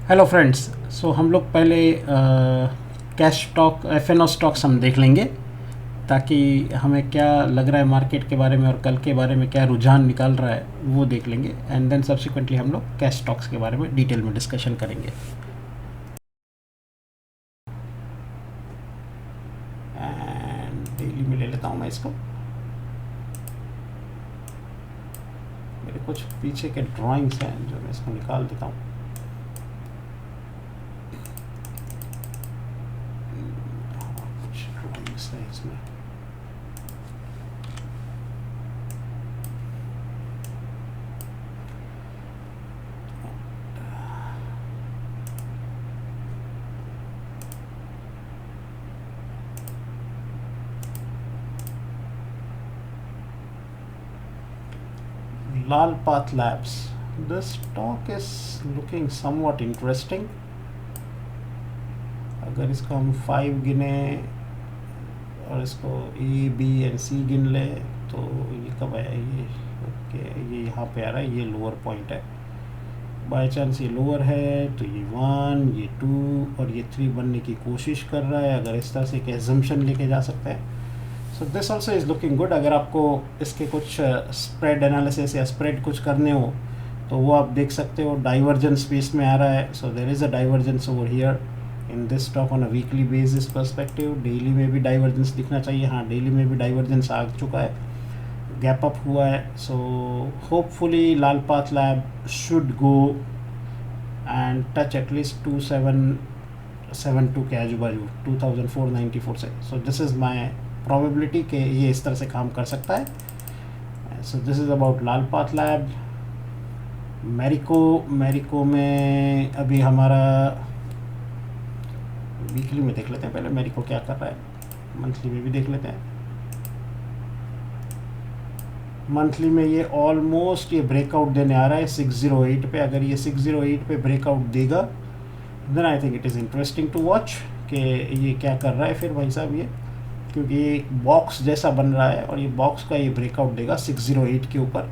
Hello friends. सो हम लोग पहले कैश स्टॉक एफ स्टॉक्स हम देख लेंगे ताकि हमें क्या लग रहा है मार्केट के बारे में और कल के बारे में क्या रुझान निकाल रहा है वो देख लेंगे एंड देन सब्सिक्वेंटली हम लोग कैश स्टॉक्स के बारे में डिटेल में डिस्कशन करेंगे। एंड डेली में ले लेता हूँ मैं इसको। मेरे कुछ पीछे के ड्राइंग्स हैं जो मैं इसको निकाल देता हूँ। कुछ ड्राइंग्स हैं इसमें। Lal Path Labs. This stock is looking somewhat interesting. अगर इसको हम 5 गिने और इसको ए बी एंड सी गिन ले तो ये कब आया ये? ओके, ये यहाँ पे आ रहा है, ये लोअर पॉइंट है। बाय चांस ये लोअर है तो ये 1, ये 2 और ये 3 बनने की कोशिश कर रहा है। अगर इस तरह से एक एजम्पशन लेके जा सकते हैं। So this also is looking good. अगर आपको इसके कुछ स्प्रेड एनालिसिस या स्प्रेड कुछ करने हो तो वो आप देख सकते हो। डाइवर्जेंस स्पेस में आ रहा है, so there is a divergence over here in this stock on a weekly basis perspective. Daily में भी डाइवर्जेंस दिखना चाहिए। हाँ, डेली में भी डाइवर्जेंस आ चुका है, गैप अप हुआ है। So hopefully Lal path lab should go and touch at least 2772 के आजू बाजू 2494 से। सो दिस इज़ माई प्रोबेबिलिटी कि ये इस तरह से काम कर सकता है। So this is about Lal path lab. Marico में अभी हमारा वीकली में देख लेते हैं पहले मैरिको क्या कर रहा है। मंथली में भी देख लेते हैं। मंथली में ये ऑलमोस्ट ये ब्रेकआउट देने आ रहा है 608 पे। अगर ये 608 पे ब्रेकआउट देगा then I think it is interesting to watch कि ये क्या कर रहा है फिर भाई साहब ये, क्योंकि ये एक बॉक्स जैसा बन रहा है और ये बॉक्स का ये ब्रेकआउट देगा 608 के ऊपर।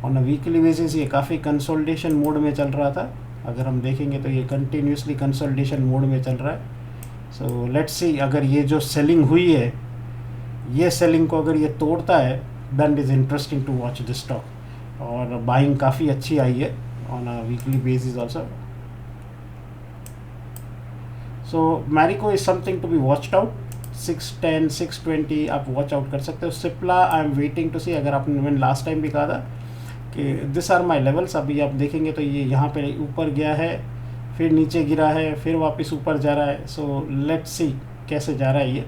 ऑन अ वीकली बेसिस ये काफ़ी कंसोलिडेशन मोड में चल रहा था। अगर हम देखेंगे तो ये कंटिन्यूसली कंसोलिडेशन मोड में चल रहा है। सो लेट्स सी, अगर ये जो सेलिंग हुई है ये सेलिंग को अगर ये तोड़ता है then it is interesting to watch this stock. और बाइंग काफ़ी अच्छी आई है on a weekly basis also. So Marico is something to be watched out. 610 620 आप वॉच आउट कर सकते हो। Cipla I am waiting to see. अगर आपने, मैंने लास्ट टाइम भी कहा था कि दिस आर माई लेवल्स। अभी आप देखेंगे तो ये यहाँ पे ऊपर गया है, फिर नीचे गिरा है, फिर वापस ऊपर जा रहा है। सो लेट्स सी कैसे जा रहा है ये।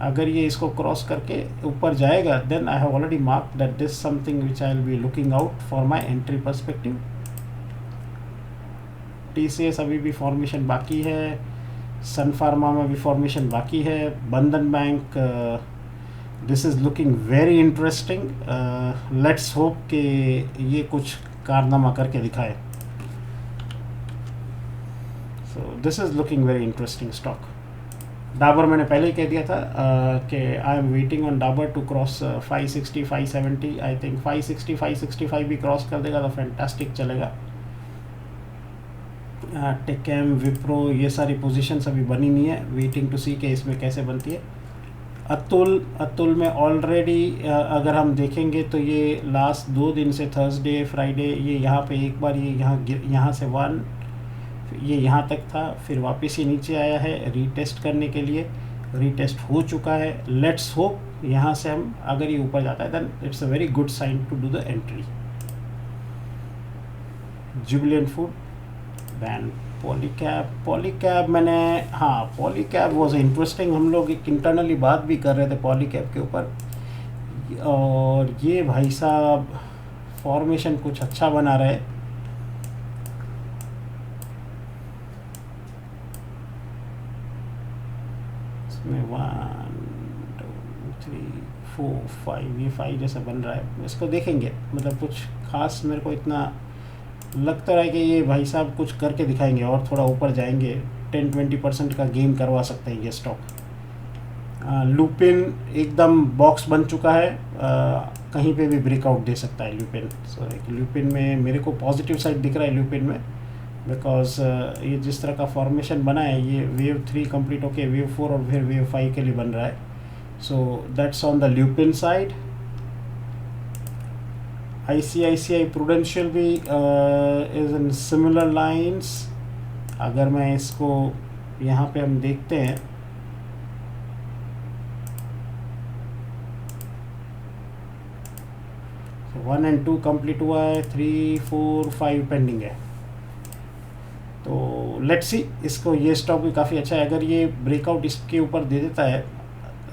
अगर ये इसको क्रॉस करके ऊपर जाएगा then I have already mark that this something which I will be looking out for my entry perspective. TCS अभी भी फॉर्मेशन बाकी है। सन फार्मा में भी फॉर्मेशन बाकी है। Bandhan Bank, this is looking very interesting. Let's hope कि ये कुछ कारनामा करके दिखाए। So this is looking very interesting stock. Dabur मैंने पहले ही कह दिया था कि I am waiting on Dabur to cross 560 570। I think 560 565 भी क्रॉस कर देगा तो फैंटास्टिक चलेगा। टेकएम, विप्रो, ये सारी पोजीशंस अभी बनी नहीं है। वेटिंग टू सी कि इसमें कैसे बनती है। अतुल में ऑलरेडी अगर हम देखेंगे तो ये लास्ट 2 दिन से थर्सडे फ्राइडे ये यहाँ पे एक बार ये यहाँ से 1 ये यहाँ तक था, फिर वापस ही नीचे आया है रीटेस्ट करने के लिए। रीटेस्ट हो चुका है। लेट्स होप यहाँ से हम, अगर ये ऊपर जाता है then it's a very good sign to do the entry. Jubilant food ban. Polycab मैंने, हाँ पॉलीकैब वॉज इंटरेस्टिंग। हम लोग एक इंटरनली बात भी कर रहे थे पॉलीकैब के ऊपर और ये भाई साहब फॉर्मेशन कुछ अच्छा बना रहे। इसमें 1 2 3 4 5 ये 5 जैसा बन रहा है। इसको देखेंगे, मतलब कुछ खास मेरे को इतना लगता है कि ये भाई साहब कुछ करके दिखाएंगे और थोड़ा ऊपर जाएंगे। 10-20% का गेन करवा सकते हैं ये स्टॉक। लुपिन एकदम बॉक्स बन चुका है, कहीं पे भी ब्रेकआउट दे सकता है लुपिन। सो एक लुपिन में मेरे को पॉजिटिव साइड दिख रहा है लुपिन में। बिकॉज ये जिस तरह का फॉर्मेशन बना है ये वेव 3 कंप्लीट होके वेव 4 और फिर वेव 5 के लिए बन रहा है. So that's on the lupin side. ICICI prudential भी इज इन सिमिलर लाइंस. अगर मैं इसको यहाँ पे हम देखते हैं, तो 1 and 2 कंप्लीट हुआ है, 3 4 5 पेंडिंग है. तो लेट्स सी, इसको ये स्टॉक भी काफ़ी अच्छा है. अगर ये ब्रेकआउट इसके ऊपर दे देता है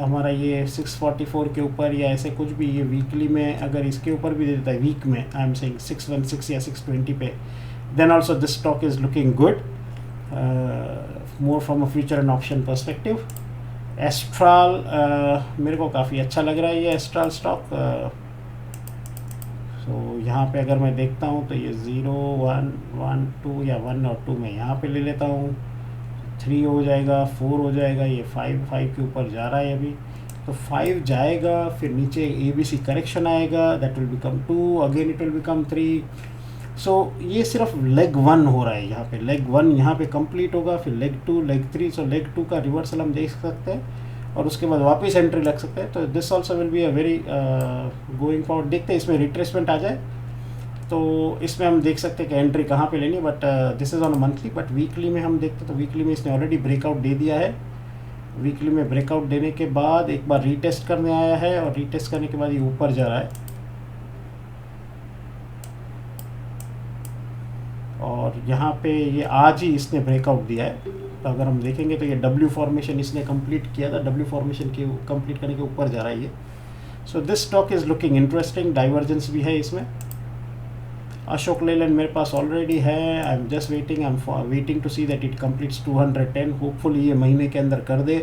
हमारा ये 644 के ऊपर या ऐसे कुछ भी, ये वीकली में अगर इसके ऊपर भी दे देता है, वीक में आई एम सेइंग 616 या 620 पे, then also this stock is looking good more from a future and option perspective. Astral मेरे को काफ़ी अच्छा लग रहा है ये एस्ट्रल स्टॉक. सो यहाँ पे अगर मैं देखता हूँ तो ये 0 1 1 2 या 1 और 2 में यहाँ पे ले लेता हूँ, 3 हो जाएगा, 4 हो जाएगा, ये 5 के ऊपर जा रहा है अभी. तो 5 जाएगा, फिर नीचे ABC करेक्शन आएगा, that will become 2, again it will become 3. सो ये सिर्फ लेग 1 हो रहा है यहाँ पे. लेग 1 यहाँ पे कंप्लीट होगा, फिर लेग 2, लेग 3. सो लेग 2 का रिवर्सल हम देख सकते हैं और उसके बाद वापस एंट्री लग सकते हैं. तो this also will be a very going forward. देखते हैं इसमें रिट्रेसमेंट आ जाए तो इसमें हम देख सकते हैं कि एंट्री कहाँ पे लेनी है. But this is on monthly. But weekly में हम देखते हैं तो वीकली में इसने ऑलरेडी ब्रेकआउट दे दिया है. वीकली में ब्रेकआउट देने के बाद एक बार रीटेस्ट करने आया है और रीटेस्ट करने के बाद ये ऊपर जा रहा है. और यहाँ पे ये आज ही इसने ब्रेकआउट दिया है. तो अगर हम देखेंगे तो ये W फॉर्मेशन इसने कंप्लीट किया था, W फॉर्मेशन के कंप्लीट करने के ऊपर जा रहा है ये. So this stock is looking interesting. Divergence भी है इसमें. अशोक लेलैंड मेरे पास ऑलरेडी है. I am just waiting, I am waiting to see that it completes 210. Hopefully ये महीने के अंदर कर दे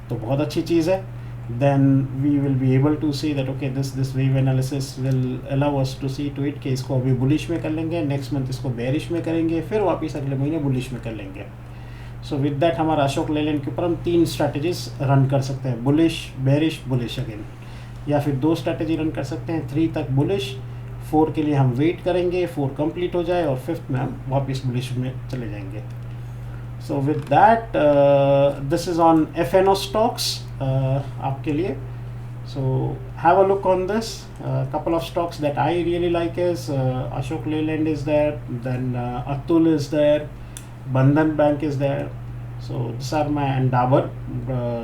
तो बहुत अच्छी चीज़ है. then we will be able to see that okay this wave analysis will allow us to see to it कि इसको अभी बुलिश में कर लेंगे, नेक्स्ट मंथ इसको बेरिश में करेंगे, फिर वापस अगले महीने बुलिश में कर लेंगे. सो विद दैट हमारा अशोक लेलैंड के ऊपर हम 3 स्ट्रैटेजीज रन कर सकते हैं, बुलिश, बेरिश, बुलिश अगेन. या फिर 2 स्ट्रैटेजी रन कर सकते हैं, 3 तक बुलिश, 4 के लिए हम वेट करेंगे, 4 कंप्लीट हो जाए और 5th में हम वापस बुलिश में चले जाएंगे. So with that, this is on FNO stocks आपके लिए. So have a look on this. Couple of stocks that I really like is Ashok Leyland is there, then Atul is there, Bandhan Bank is there. So these are my, and Dabur.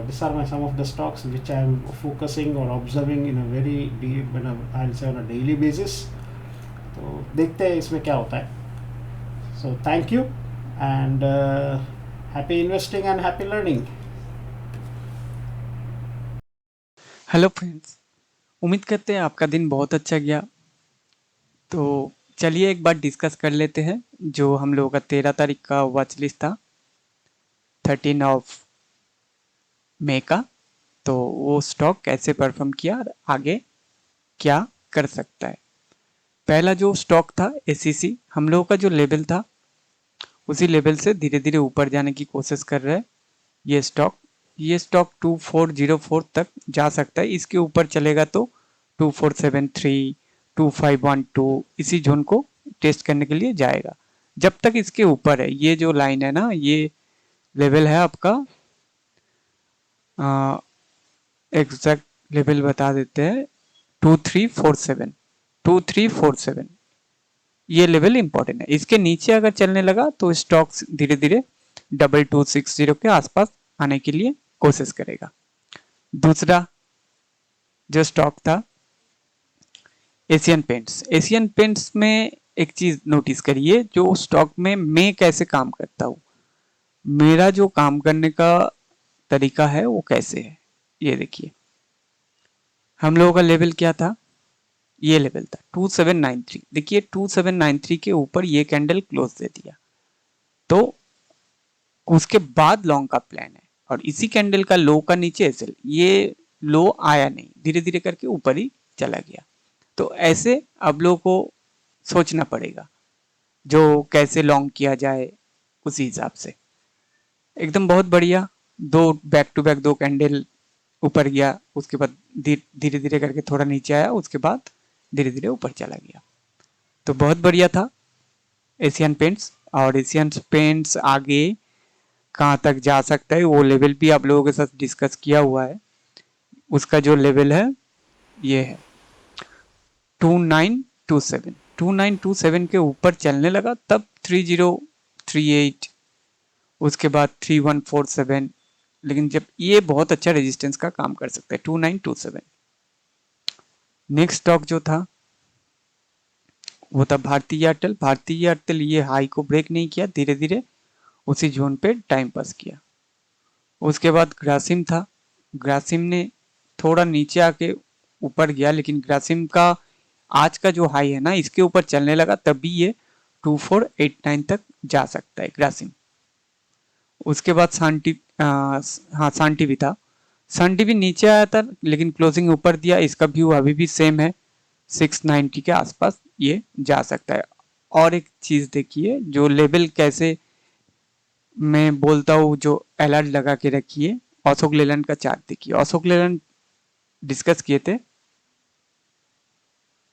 These are my some of the stocks which I am focusing or observing in a very deep, I'll say on a daily basis. तो देखते हैं इसमें क्या होता है. So thank you and happy investing and happy learning. Hello friends, उम्मीद करते हैं आपका दिन बहुत अच्छा गया. तो चलिए एक बार डिस्कस कर लेते हैं जो हम लोगों का 13 तारीख का वॉच लिस्ट था 13 ऑफ मई का. तो वो स्टॉक कैसे परफॉर्म किया और आगे क्या कर सकता है. पहला जो स्टॉक था ACC, हम लोगों का जो लेवल था उसी लेवल से धीरे धीरे ऊपर जाने की कोशिश कर रहा है ये स्टॉक. ये स्टॉक 2404 तक जा सकता है. इसके ऊपर चलेगा तो 2473, 2512 इसी जोन को टेस्ट करने के लिए जाएगा. जब तक इसके ऊपर है, ये जो लाइन है ना, ये लेवल है आपका, एग्जैक्ट लेवल बता देते हैं, 2347. ये लेवल इंपॉर्टेंट है. इसके नीचे अगर चलने लगा तो स्टॉक्स धीरे धीरे 2260 के आसपास आने के लिए कोशिश करेगा. दूसरा जो स्टॉक था एशियन पेंट्स. एशियन पेंट्स में एक चीज नोटिस करिए, जो स्टॉक में मैं कैसे काम करता हूँ, मेरा जो काम करने का तरीका है वो कैसे है. ये देखिए, हम लोगों का लेवल क्या था, ये लेवल था 2793. देखिए 2793 के ऊपर ये कैंडल क्लोज दे दिया तो उसके बाद लॉन्ग का प्लान है. और इसी कैंडल का लो का नीचे एसएल, ये लो आया नहीं, धीरे धीरे करके ऊपर ही चला गया. तो ऐसे अब लोगों को सोचना पड़ेगा जो कैसे लॉन्ग किया जाए उसी हिसाब से. एकदम बहुत बढ़िया, दो बैक टू बैक 2 कैंडल ऊपर गया, उसके बाद धीरे धीरे करके थोड़ा नीचे आया, उसके बाद धीरे धीरे ऊपर चला गया. तो बहुत बढ़िया था एशियन पेंट्स. और एशियन पेंट्स आगे कहाँ तक जा सकता है वो लेवल भी आप लोगों के साथ डिस्कस किया हुआ है। उसका जो लेवल है ये है 2927। 2927 के ऊपर चलने लगा तब 3038, उसके बाद 3147, लेकिन जब ये बहुत अच्छा रेजिस्टेंस का काम कर सकता है 2927। नेक्स्ट स्टॉक जो था वो था भारतीय एयरटेल। भारतीय एयरटेल ये हाई को ब्रेक नहीं किया, धीरे धीरे उसी जोन पे टाइम पास किया। उसके बाद ग्रासिम था। ग्रासिम ने थोड़ा नीचे आके ऊपर गया, लेकिन ग्रासिम का आज का जो हाई है ना इसके ऊपर चलने लगा तभी ये 2489 तक जा सकता है ग्रासिम। उसके बाद शांति भी था। शांति भी नीचे आया था लेकिन क्लोजिंग ऊपर दिया। इसका व्यू अभी भी सेम है, 690 के आसपास ये जा सकता है। और एक चीज देखिए, जो लेवल कैसे मैं बोलता हूँ, जो अलर्ट लगा के रखिए। अशोक लेलैंड का चार्ट देखिए, अशोक लेलैंड डिस्कस किए थे,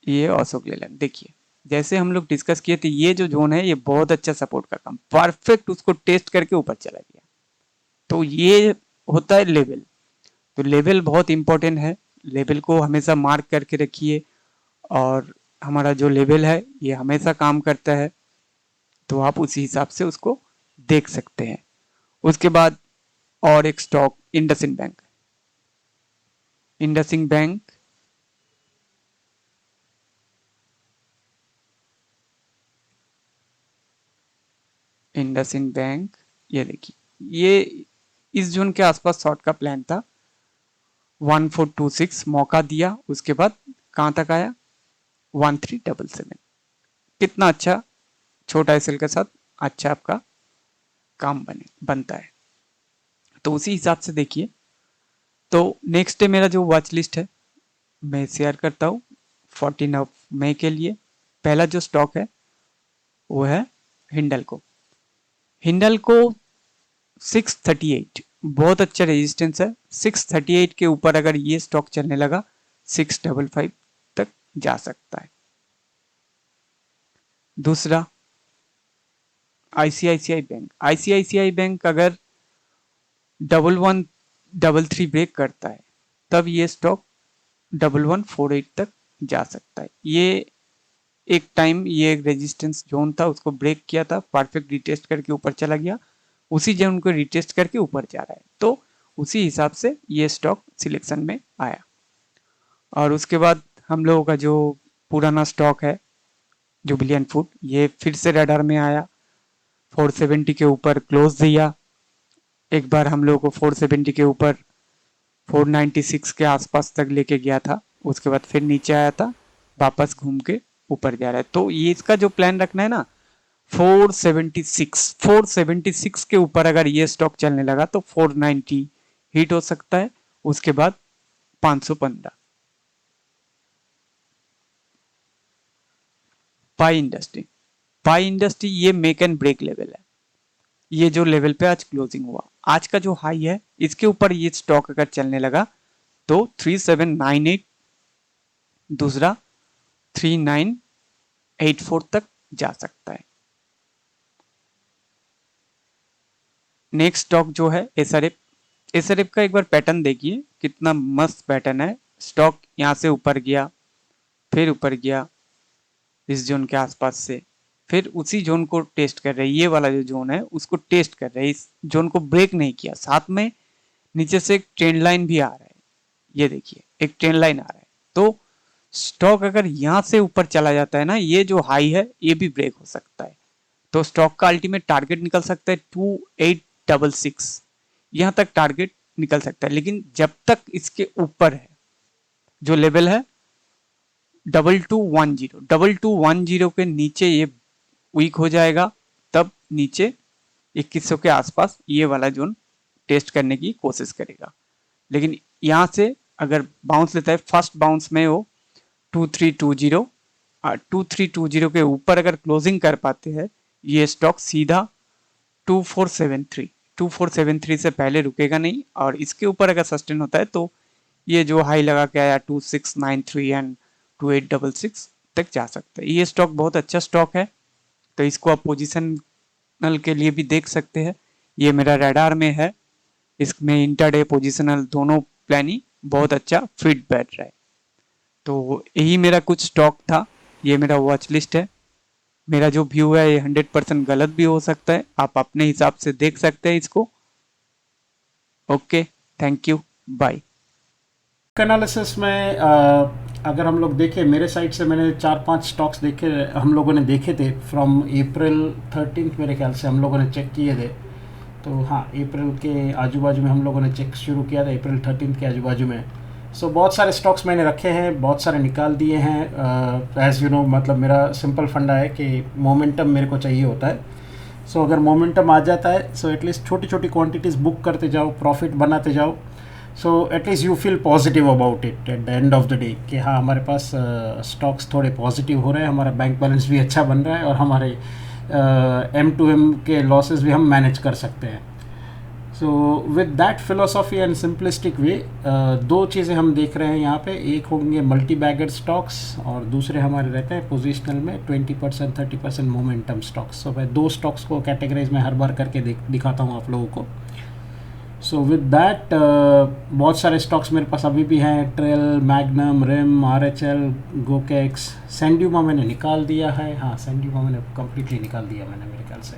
ये अशोक लेलैंड देखिए, जैसे हम लोग डिस्कस किए थे ये जो जोन है ये बहुत अच्छा सपोर्ट का काम, परफेक्ट उसको टेस्ट करके ऊपर चला गया। तो ये होता है लेवल। तो लेवल बहुत इंपॉर्टेंट है, लेवल को हमेशा मार्क करके रखिए। और हमारा जो लेवल है ये हमेशा काम करता है, तो आप उसी हिसाब से उसको देख सकते हैं। उसके बाद और एक stock IndusInd bank. IndusInd bank IndusInd bank ये देखिए, ये इस जोन के आसपास शॉर्ट का प्लान था। 1426 मौका दिया, उसके बाद कहां तक आया 1377। कितना अच्छा छोटा एसएल के साथ अच्छा आपका काम बनता है। तो उसी हिसाब से देखिए। तो नेक्स्ट डे मेरा जो वॉच लिस्ट है मैं शेयर करता हूँ 14 मई के लिए। पहला जो स्टॉक है वो है हिंडल्को। हिंडल्को 638 बहुत अच्छा रेजिस्टेंस है। 638 के ऊपर अगर ये स्टॉक चलने लगा 655 तक जा सकता है। दूसरा आईसीआईसीआई बैंक। आईसीआईसीआई बैंक अगर 1133 ब्रेक करता है तब ये स्टॉक 1148 तक जा सकता है। ये एक टाइम ये एक रेजिस्टेंस जोन था, उसको ब्रेक किया था, परफेक्ट रिटेस्ट करके ऊपर चला गया, उसी जोन को रिटेस्ट करके ऊपर जा रहा है। तो उसी हिसाब से ये स्टॉक सिलेक्शन में आया। और उसके बाद हम लोगों का जो पुराना स्टॉक है जुबिलियंट फूड, ये फिर से रडार में आया। 470 के ऊपर क्लोज दिया। एक बार हम लोगों को 470 के ऊपर 496 के आसपास तक लेके गया था, उसके बाद फिर नीचे आया था, वापस घूम के ऊपर जा रहा है। तो ये इसका जो प्लान रखना है ना 476 के ऊपर अगर ये स्टॉक चलने लगा तो 490 हिट हो सकता है, उसके बाद 515। पाई इंडस्ट्री, पाई इंडस्ट्री ये मेक एंड ब्रेक लेवल है। ये जो लेवल पे आज क्लोजिंग हुआ, आज का जो हाई है इसके ऊपर ये स्टॉक अगर चलने लगा तो 3798, दूसरा 3984 तक जा सकता है। नेक्स्ट स्टॉक जो है एसआरएफ। एसआरएफ का एक बार पैटर्न देखिए, कितना मस्त पैटर्न है। स्टॉक यहां से ऊपर गया, फिर ऊपर गया इस जोन के आसपास से, फिर उसी जोन को टेस्ट कर रहे हैं। ये वाला जो जोन है उसको टेस्ट कर रहे हैं, इस जोन को ब्रेक नहीं किया। साथ में नीचे से एक ट्रेंड लाइन भी आ रहा है, ये देखिए एक ट्रेंड लाइन आ रहा है। तो स्टॉक अगर यहां से ऊपर चला जाता है ना, ये जो हाई है ये भी ब्रेक हो सकता है। तो स्टॉक का अल्टीमेट टारगेट निकल सकता है 2866, यहां तक टारगेट निकल सकता है। लेकिन जब तक इसके ऊपर है जो लेवल है 2210 के नीचे ये वीक हो जाएगा, तब नीचे 2100 के आसपास ये वाला जोन टेस्ट करने की कोशिश करेगा। लेकिन यहां से अगर बाउंस लेता है, फर्स्ट बाउंस में वो 2320 के ऊपर अगर क्लोजिंग कर पाते हैं ये स्टॉक सीधा 2473 से पहले रुकेगा नहीं। और इसके ऊपर अगर सस्टेन होता है तो ये जो हाई लगा के आया 2693 एंड 2866 तक जा सकता है। ये स्टॉक बहुत अच्छा स्टॉक है, तो इसको आप पोजीशन पोजिशनल के लिए भी देख सकते हैं। ये मेरा रडार में है, इसमें इंटरडे पोजिशनल दोनों प्लानिंग बहुत अच्छा फिट बैठ रहा है। तो यही मेरा कुछ स्टॉक था, ये मेरा वॉच लिस्ट है। मेरा जो व्यू है ये 100% गलत भी हो सकता है, आप अपने हिसाब से देख सकते हैं इसको। Okay, thank you, bye. Analysis में अगर हम लोग देखें, मेरे साइड से मैंने 4-5 स्टॉक्स देखे, हम लोगों ने देखे थे फ्रॉम अप्रैल 13 मेरे ख्याल से हम लोगों ने चेक किए थे। तो हाँ, अप्रैल के आजू बाजू में हम लोगों ने चेक शुरू किया था, अप्रैल 13 के आजू बाजू में। सो बहुत सारे स्टॉक्स मैंने रखे हैं, बहुत सारे निकाल दिए हैं। एज़ यू नो, मतलब मेरा सिंपल फंडा है कि मोमेंटम मेरे को चाहिए होता है। सो अगर मोमेंटम आ जाता है, सो एटलीस्ट छोटी छोटी क्वांटिटीज़ बुक करते जाओ, प्रॉफिट बनाते जाओ। So at least you feel positive about it at the end of the day कि हाँ, हमारे पास स्टॉक्स थोड़े पॉजिटिव हो रहे हैं, हमारा बैंक बैलेंस भी अच्छा बन रहा है और हमारे M2M के लॉसेस भी हम मैनेज कर सकते हैं। So with that philosophy and simplistic way, दो चीज़ें हम देख रहे हैं यहाँ पे। एक होंगे मल्टी बैगर स्टॉक्स और दूसरे हमारे रहते हैं पोजिशनल में 20% 30% मोमेंटम स्टॉक्स। सो मैं दो स्टॉक्स को कैटेगराइज में हर बार करके दिखाता हूँ आप लोगों को। सो विद दैट बहुत सारे स्टॉक्स मेरे पास अभी भी हैं, ट्रेल, मैग्नम, रिम, RHL, गोकेक्स। सैंड्यूमा मैंने निकाल दिया है, हाँ सैंड्यूमा मैंने कम्प्लीटली निकाल दिया मैंने मेरे ख्याल से।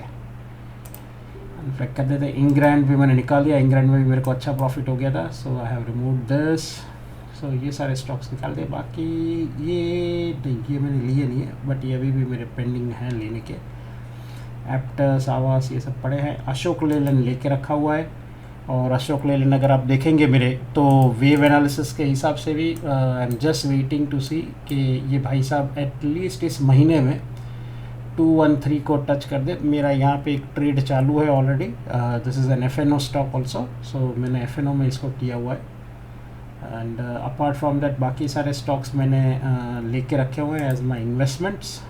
इनफैक्ट कहते थे इंग्रैंड भी मैंने निकाल दिया, इंग्रैंड में भी मेरे को अच्छा प्रॉफिट हो गया था। सो आई हैव रिमूव दिस। सो ये सारे स्टॉक्स निकाल दिए। बाकी ये नहीं, ये मैंने लिए नहीं है, बट ये अभी भी मेरे पेंडिंग हैं लेने के। एप्टस, आवास, ये सब पड़े हैं। अशोक लेलैंड लेके रखा हुआ है, और अशोक लेलैंड अगर आप देखेंगे मेरे, तो वेव एनालिसिस के हिसाब से भी I am just waiting to see कि ये भाई साहब एटलीस्ट इस महीने में 213 को टच कर दे। मेरा यहाँ पे एक ट्रेड चालू है already. This is an FNO stock also. So मैंने FNO में इसको किया हुआ है। एंड अपार्ट फ्रॉम दैट बाकी सारे स्टॉक्स मैंने लेके रखे हुए हैं एज माई इन्वेस्टमेंट्स।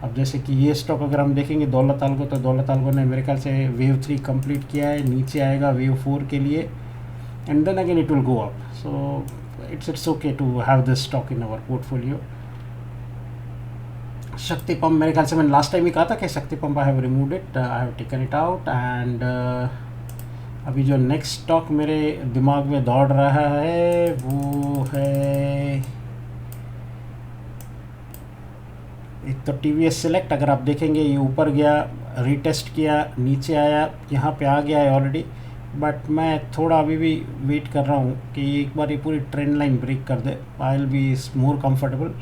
अब जैसे कि ये स्टॉक अगर हम देखेंगे दौलत आल्गो, तो दौलत आल्गो ने मेरे ख्याल से वेव 3 कंप्लीट किया है, नीचे आएगा वेव 4 के लिए, and then again it will go up. So it's okay to have this stock in our portfolio. Shakti pump, मेरे ख्याल से मैंने लास्ट टाइम ही कहा था कि शक्ति pump I have removed it, I have taken it out. And अभी जो नेक्स्ट स्टॉक मेरे दिमाग में दौड़ रहा है वो है, एक तो TVS सिलेक्ट। अगर आप देखेंगे ये ऊपर गया, रीटेस्ट किया, नीचे आया, यहाँ पे आ गया है ऑलरेडी, बट मैं थोड़ा अभी भी वेट कर रहा हूँ कि एक बार ये पूरी ट्रेंड लाइन ब्रेक कर दे। I will be more comfortable.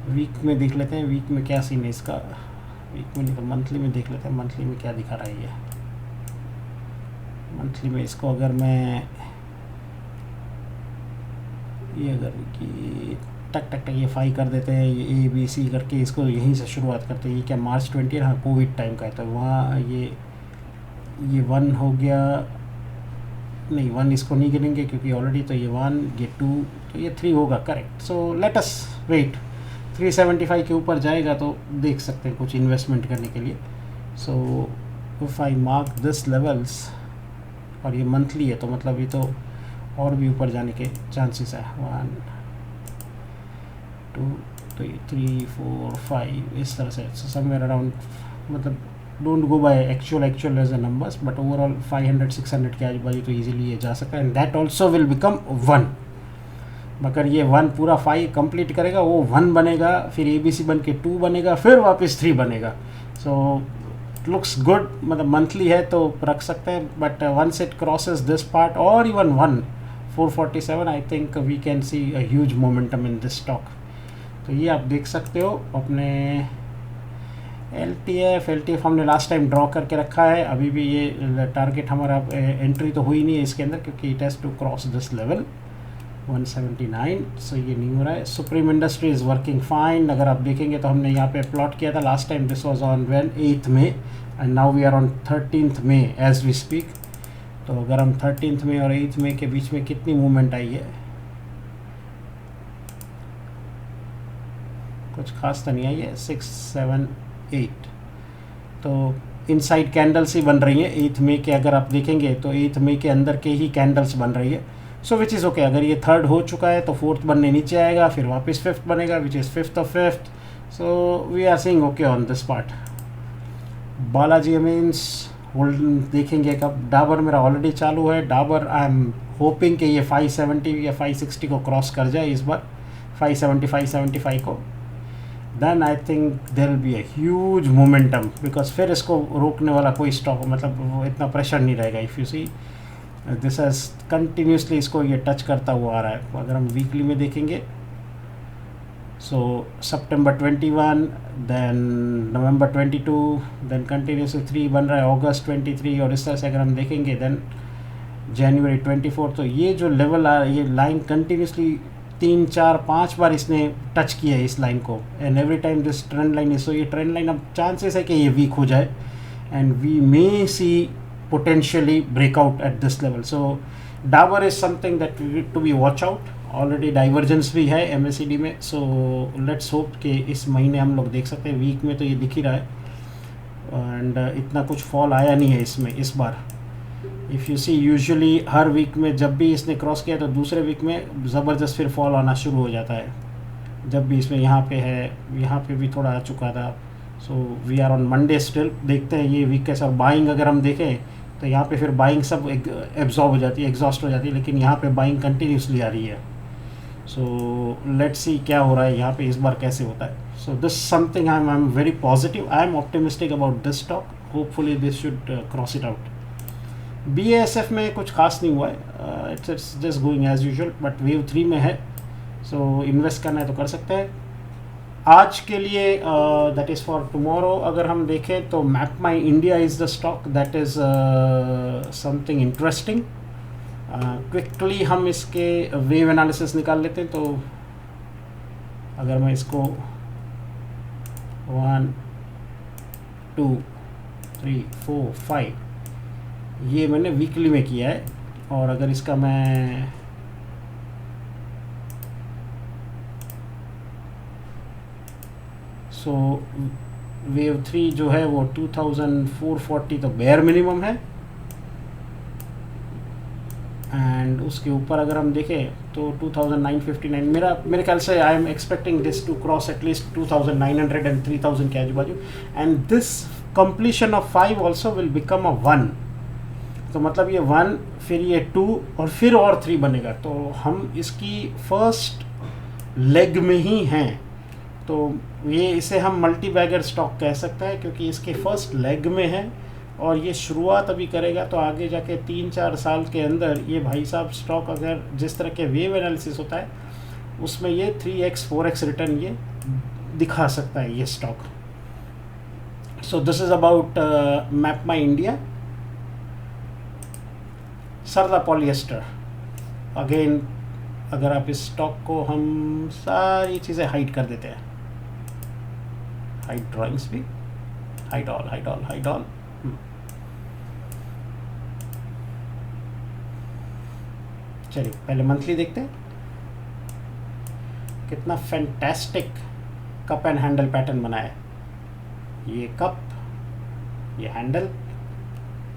Week में देख लेते हैं, वीक में क्या सीन है इसका। वीक में नहीं तो मंथली में देख लेते हैं, मंथली में क्या दिखा रहा है ये। मंथली में इसको अगर मैं ये अगर कि टक टक टक ये 5 कर देते हैं, ये ABC करके इसको यहीं से शुरुआत करते हैं। ये क्या मार्च 20, हाँ कोविड टाइम का है, तो वहाँ ये 1 हो गया, नहीं 1 इसको नहीं गिनेंगे क्योंकि ऑलरेडी, तो ये 1, ये 2, तो ये 3 होगा correct. So let us wait, 375 के ऊपर जाएगा तो देख सकते हैं कुछ इन्वेस्टमेंट करने के लिए। So if I mark this levels, और ये मंथली है तो मतलब ये तो और भी ऊपर जाने के चांसेस है। 1 2 3 4 5 इस तरह से, समवेयर अराउंड, मतलब don't go by actual as a numbers, but overall 500-600 के आजू बाजू तो ईजिली ये जा सकता है। And that also will become 1। मगर ये 1 पूरा 5 कंप्लीट करेगा, वो 1 बनेगा, फिर ABC बन के 2 बनेगा, फिर वापस 3 बनेगा। सो लुक्स गुड, मतलब मंथली है तो रख सकते हैं, but once it crosses this part और even 447, I think we can see a huge momentum in this stock. तो ये आप देख सकते हो अपने LTF हमने लास्ट टाइम ड्रॉ करके रखा है। अभी भी ये टारगेट हमारा एंट्री तो हुई नहीं है इसके अंदर, क्योंकि it has to cross this level 179। सो ये नहीं हो रहा है। Supreme industry is working fine. अगर आप देखेंगे तो हमने यहाँ पे प्लॉट किया था last time, this was on 8 May and now we are on 13 May as we speak. तो अगर हम 13 मई और 8 मई के बीच में कितनी मूवमेंट आई है, कुछ खास तो नहीं आई है, 6 7 8। तो इनसाइड कैंडल्स ही बन रही हैं 8 मई के। अगर आप देखेंगे तो 8 मई के अंदर के ही कैंडल्स बन रही है। सो विच इज़ ओके। अगर ये 3rd हो चुका है तो 4th बनने नीचे आएगा, फिर वापस 5th बनेगा, which is 5th of 5th। So we are seeing okay on this part. Balaji means hold देखेंगे कब। डाबर मेरा ऑलरेडी चालू है। डाबर आई एम होपिंग कि ये 570 या 560 को क्रॉस कर जाए इस बार, 570 575 को। Then I think there will be a huge momentum, because फिर इसको रोकने वाला कोई स्टॉक, मतलब वो इतना प्रेशर नहीं रहेगा। If you see this has continuously इसको ये टच करता हुआ आ रहा है। अगर हम वीकली में देखेंगे, सो सितंबर 21, देन नवंबर 22, देन कंटिन्यूसली 3 बन रहा है अगस्त 23, और इस तरह से अगर हम देखेंगे देन जनवरी 24। तो ये जो लेवल आ, ये लाइन कंटिन्यूसली 3 4 5 बार इसने टच किया है इस लाइन को, and every time this trend line is, so ये ट्रेंड लाइन अब चांसेस है कि ये वीक हो जाए, and we may see potentially breakout at this level. So Dabur is something that we need to be watch out. Already divergence भी है MACD में, so let's hope कि इस महीने हम लोग देख सकते हैं। वीक में तो ये दिख ही रहा है, एंड इतना कुछ फॉल आया नहीं है इसमें इस बार। इफ़ यू सी यूजुअली हर वीक में जब भी इसने क्रॉस किया तो दूसरे वीक में ज़बरदस्त फिर फॉल आना शुरू हो जाता है। जब भी इसमें यहाँ पे है, यहाँ पे भी थोड़ा आ चुका था। So we are on Monday still, देखते हैं ये वीक कैसा। बाइंग अगर हम देखें तो यहाँ पे फिर बाइंग सब एब्जॉर्ब हो जाती है, एग्जॉस्ट हो जाती है, लेकिन यहाँ पे बाइंग कंटिन्यूसली आ रही है। सो लेट्स सी क्या हो रहा है यहाँ पे इस बार, कैसे होता है। So this something I am very positive, I am optimistic about this stock. Hopefully this should cross it out. BASF में कुछ खास नहीं हुआ है, it's just going as usual, but wave 3 में है, सो इन्वेस्ट करना है तो कर सकते हैं। आज के लिए दैट इज़ फॉर टुमारो अगर हम देखें तो map my India is the stock that is something interesting. Quickly हम इसके वेव एनालिसिस निकाल लेते हैं। तो अगर मैं इसको 1 2 3 4 5 ये मैंने वीकली में किया है, और अगर इसका मैं सो वेव 3 जो है वो 2440 तो बेयर मिनिमम है, एंड उसके ऊपर अगर हम देखें तो 2959 मेरे ख्याल से I am expecting this to cross at least 2900 and 3000 के आजू बाजू, and this completion of 5 also will become a 1। तो मतलब ये 1 फिर ये 2 और फिर और 3 बनेगा। तो हम इसकी फर्स्ट लेग में ही हैं, तो ये इसे हम मल्टी बैगर स्टॉक कह सकते हैं, क्योंकि इसके फर्स्ट लेग में है और ये शुरुआत अभी करेगा। तो आगे जाके 3-4 साल के अंदर ये भाई साहब स्टॉक, अगर जिस तरह के वेव एनालिसिस होता है उसमें ये 3x 4x रिटर्न ये दिखा सकता है ये stock. So this is about map my India. Sarda polyester again, अगर आप इस स्टॉक को, हम सारी चीज़ें हाइड कर देते हैं, हाइड ड्राइंग्स भी, हाइड ऑल। चलिए पहले मंथली देखते हैं। कितना fantastic cup and handle pattern बना है। ये कप, ये हैंडल,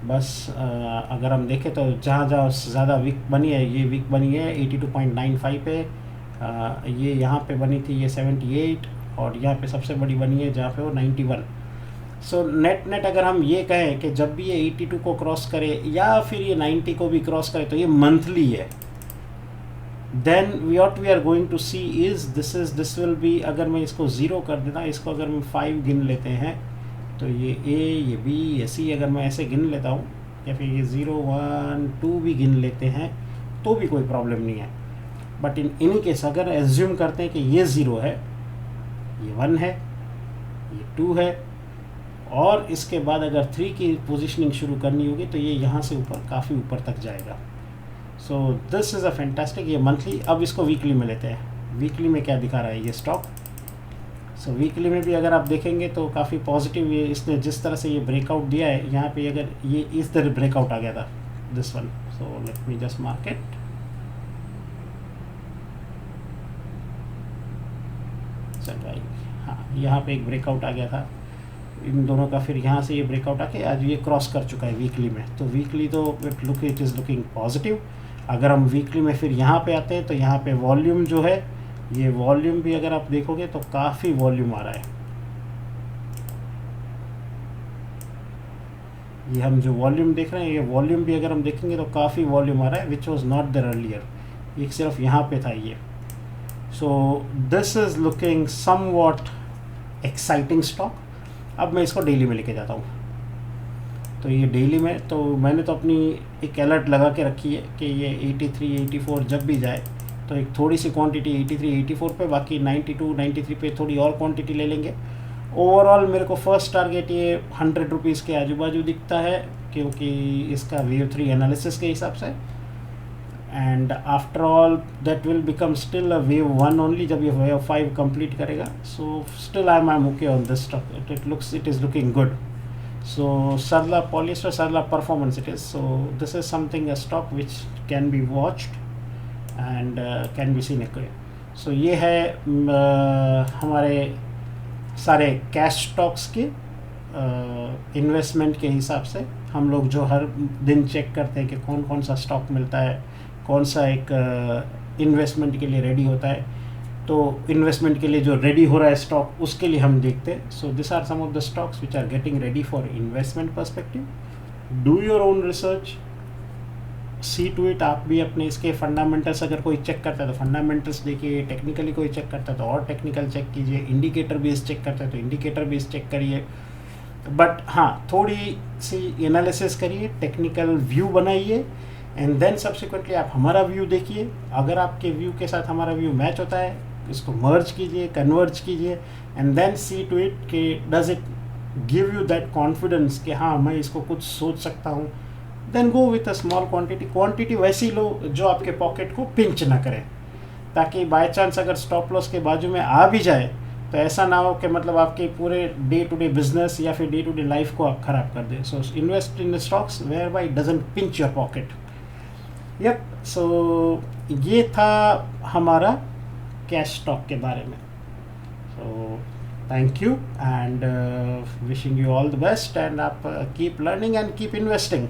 बस अगर हम देखें तो जहाँ ज़्यादा वीक बनी है, ये वीक बनी है 82.95 पे, ये यहाँ पे बनी थी ये 78, और यहाँ पे सबसे बड़ी बनी है जहाँ पे वो 91। सो नेट अगर हम ये कहें कि जब भी ये 82 को क्रॉस करे या फिर ये 90 को भी क्रॉस करे तो ये मंथली है। Then what we are going to see is this will be, अगर मैं इसको 0 कर देता, इसको अगर मैं 5 गिन लेते हैं तो ये A, ये B, ये C अगर मैं ऐसे गिन लेता हूँ, या फिर ये 0 1 2 भी गिन लेते हैं तो भी कोई प्रॉब्लम नहीं है। बट इन केस अगर एज्यूम करते हैं कि ये 0 है, ये 1 है, ये 2 है, और इसके बाद अगर 3 की पोजीशनिंग शुरू करनी होगी तो ये यहाँ से ऊपर, काफ़ी ऊपर तक जाएगा। सो दिस इज़ अ फैंटास्टिक। ये मंथली, अब इसको वीकली में लेते हैं। वीकली में क्या दिखा रहा है ये स्टॉक। सो वीकली में भी अगर आप देखेंगे तो काफ़ी पॉजिटिव, ये इसने जिस तरह से ये ब्रेकआउट दिया है यहाँ पे, अगर ये इस तरह ब्रेकआउट आ गया था this one, so let me just mark it. चल भाई, हाँ यहाँ पे एक ब्रेकआउट आ गया था इन दोनों का, फिर यहाँ से ये ब्रेकआउट आके आज ये क्रॉस कर चुका है वीकली में। तो वीकली तो इट इज़ लुकिंग पॉजिटिव। अगर हम वीकली में फिर यहाँ पे आते हैं तो यहाँ पे वॉल्यूम जो है, ये वॉल्यूम भी अगर आप देखोगे तो काफ़ी वॉल्यूम आ रहा है। ये हम जो वॉल्यूम देख रहे हैं, ये वॉल्यूम भी अगर हम देखेंगे तो काफ़ी वॉल्यूम आ रहा है, which was not there earlier. एक सिर्फ यहाँ पे था ये। So this is looking somewhat exciting stock. अब मैं इसको डेली में लेके जाता हूँ। तो ये डेली में तो मैंने तो अपनी एक अलर्ट लगा के रखी है कि ये 83 84 जब भी जाए तो एक थोड़ी सी क्वांटिटी 83 84 पे, बाकी 92 93 पे थोड़ी और क्वांटिटी ले लेंगे। ओवरऑल मेरे को फर्स्ट टारगेट ये 100 रुपीज़ के आजू बाजू दिखता है, क्योंकि इसका वेव 3 एनालिसिस के हिसाब से। And after all that will become still a wave 1 only जब ये वेव 5 कंप्लीट करेगा। So still I am okay on this stock, it is looking good. So Sarla Polyester, Sarla Performance it is. So this is something, a stock which can be watched and can be seen equally. So ये है हमारे सारे cash stocks के investment के हिसाब से। हम लोग जो हर दिन चेक करते हैं कि कौन कौन सा स्टॉक मिलता है, कौन सा एक इन्वेस्टमेंट के लिए रेडी होता है। तो इन्वेस्टमेंट के लिए जो रेडी हो रहा है स्टॉक, उसके लिए हम देखते हैं। So this are some of the stocks which are getting ready for investment perspective. Do your own research, see to it. आप भी अपने इसके फंडामेंटल्स अगर कोई चेक करता है तो फंडामेंटल्स देखिए, टेक्निकली कोई चेक करता है तो और टेक्निकल चेक कीजिए, इंडिकेटर बेस्ड चेक करता है तो इंडिकेटर बेस्ड चेक करिए। बट हाँ, थोड़ी सी एनालिसिस करिए, टेक्निकल व्यू बनाइए, एंड देन सब्सिक्वेंटली आप हमारा व्यू देखिए। अगर आपके व्यू के साथ हमारा व्यू मैच होता है, इसको मर्ज कीजिए, कन्वर्ज कीजिए, and then see to it कि does it give you that confidence कि हाँ मैं इसको कुछ सोच सकता हूँ। Then go with a small quantity वैसी लो जो आपके पॉकेट को पिंच ना करे, ताकि बाय चांस अगर स्टॉप लॉस के बाजू में आ भी जाए तो ऐसा ना हो कि मतलब आपके पूरे डे टू डे बिजनेस या फिर डे टू डे लाइफ को आप खराब कर दें। So invest in stocks whereby doesn't pinch your pocket. Yup, so ये था हमारा कैश स्टॉक के बारे में। So thank you and wishing you all the best, and आप keep learning and keep investing.